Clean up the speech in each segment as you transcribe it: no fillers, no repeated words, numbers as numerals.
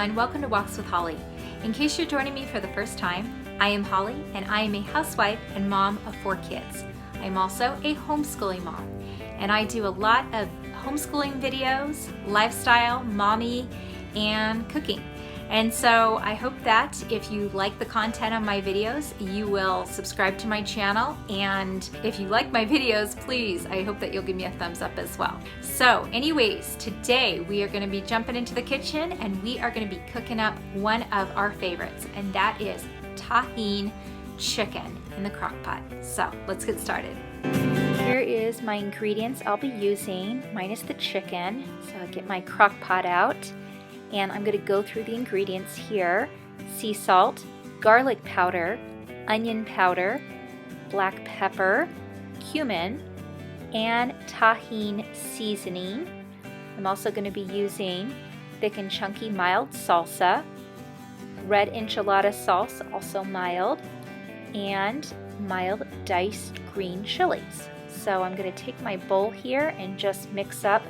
everyone, welcome to Walks with Holly. In case you're joining me for the first time, I am Holly and I am a housewife and mom of 4 kids. I'm also a homeschooling mom and I do a lot of homeschooling videos, lifestyle, mommy, and cooking. And so I hope that if you like the content on my videos, you will subscribe to my channel. And if you like my videos, please, I hope that you'll give me a thumbs up as well. So anyways, today we are gonna be jumping into the kitchen and we are gonna be cooking up one of our favorites, and that is Tajin chicken in the crock pot. So let's get started. Here is my ingredients I'll be using, minus the chicken. So I'll get my crock pot out. And I'm going to go through the ingredients here: sea salt, garlic powder, onion powder, black pepper, cumin, and Tajin seasoning. I'm also going to be using thick and chunky mild salsa, red enchilada sauce, also mild, and mild diced green chilies. So I'm going to take my bowl here and just mix up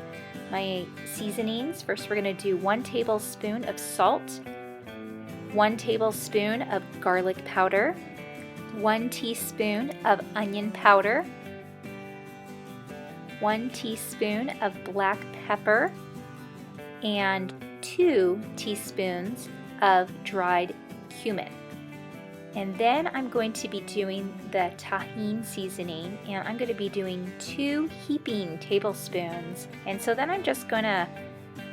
my seasonings. First, we're going to do 1 tablespoon of salt, 1 tablespoon of garlic powder, 1 teaspoon of onion powder, 1 teaspoon of black pepper, and 2 teaspoons of dried cumin. And then I'm going to be doing the Tajin seasoning, and I'm going to be doing 2 heaping tablespoons. And so then I'm just going to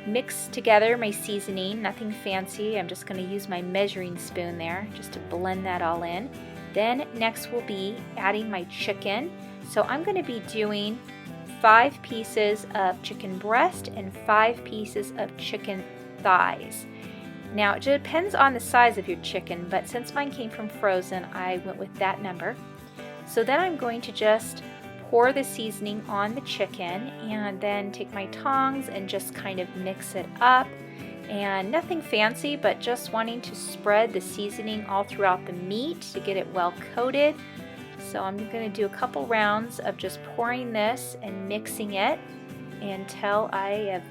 mix together my seasoning, nothing fancy. I'm just going to use my measuring spoon there just to blend that all in. Then next we'll be adding my chicken. So I'm going to be doing 5 pieces of chicken breast and 5 pieces of chicken thighs. Now, it depends on the size of your chicken, but since mine came from frozen, I went with that number. So then I'm going to just pour the seasoning on the chicken and then take my tongs and just kind of mix it up. And nothing fancy, but just wanting to spread the seasoning all throughout the meat to get it well coated. So I'm going to do a couple rounds of just pouring this and mixing it until I have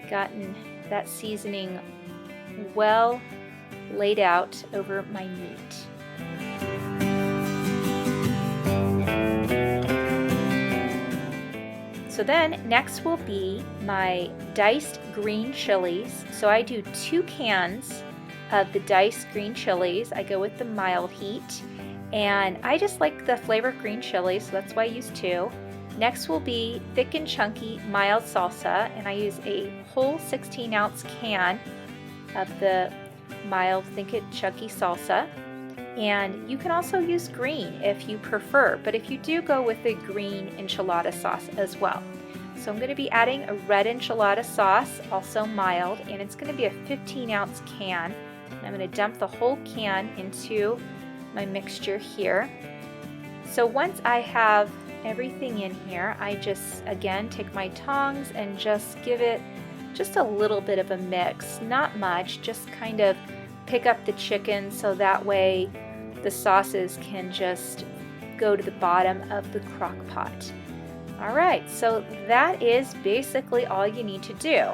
gotten that seasoning well laid out over my meat. So then next will be my diced green chilies. So I do 2 cans of the diced green chilies. I go with the mild heat, and I just like the flavor of green chili, so that's why I use 2. Next will be thick and chunky mild salsa, and I use a whole 16-ounce can of the mild thick and chunky salsa. And you can also use green if you prefer, but if you do, go with the green enchilada sauce as well. So I'm going to be adding a red enchilada sauce, also mild, and it's going to be a 15-ounce can. And I'm going to dump the whole can into my mixture here. So once I have everything in here, I just again take my tongs and just give it just a little bit of a mix, not much, just kind of pick up the chicken so that way the sauces can just go to the bottom of the crock pot. Alright, so that is basically all you need to do.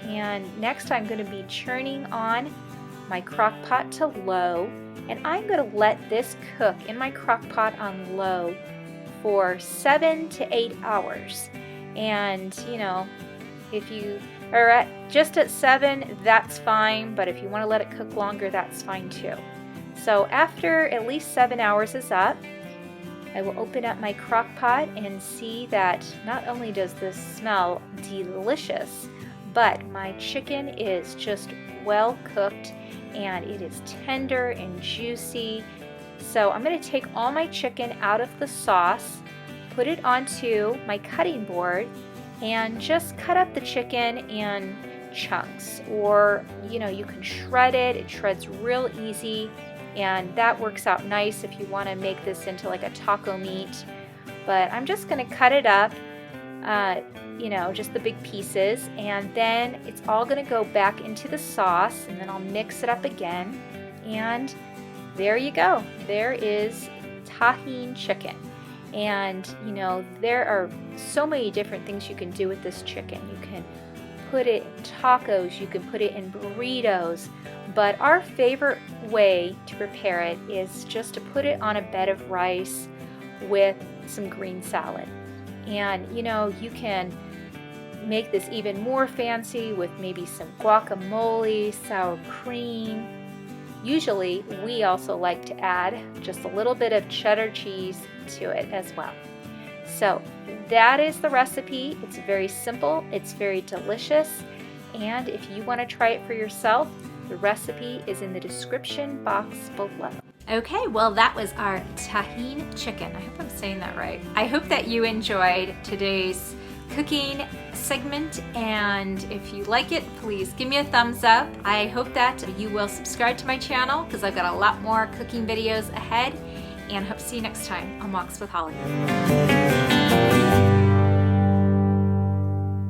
And next I'm going to be turning on my crock pot to low, and I'm going to let this cook in my crock pot on low for 7 to 8 hours. And you know, if you are just at 7, that's fine, but if you want to let it cook longer, that's fine too. So after at least 7 hours is up, I will open up my crock pot and see that not only does this smell delicious, but my chicken is just well cooked and it is tender and juicy. So I'm going to take all my chicken out of the sauce, put it onto my cutting board, and just cut up the chicken in chunks, or you know, you can shred it. It shreds real easy, and that works out nice if you want to make this into like a taco meat. But I'm just going to cut it up, you know, just the big pieces, and then it's all going to go back into the sauce, and then I'll mix it up again, and there you go. There is Tajin chicken. And you know, there are so many different things you can do with this chicken. You can put it in tacos, you can put it in burritos, but our favorite way to prepare it is just to put it on a bed of rice with some green salad. And you know, you can make this even more fancy with maybe some guacamole, sour cream. Usually we also like to add just a little bit of cheddar cheese to it as well. So that is the recipe. It's very simple, it's very delicious, and if you want to try it for yourself, the recipe is in the description box below. Okay, well that was our Tajin chicken. I hope I'm saying that right. I hope that you enjoyed today's cooking segment, and if you like it, please give me a thumbs up. I hope that you will subscribe to my channel because I've got a lot more cooking videos ahead, and hope to see you next time on Walks with Holly.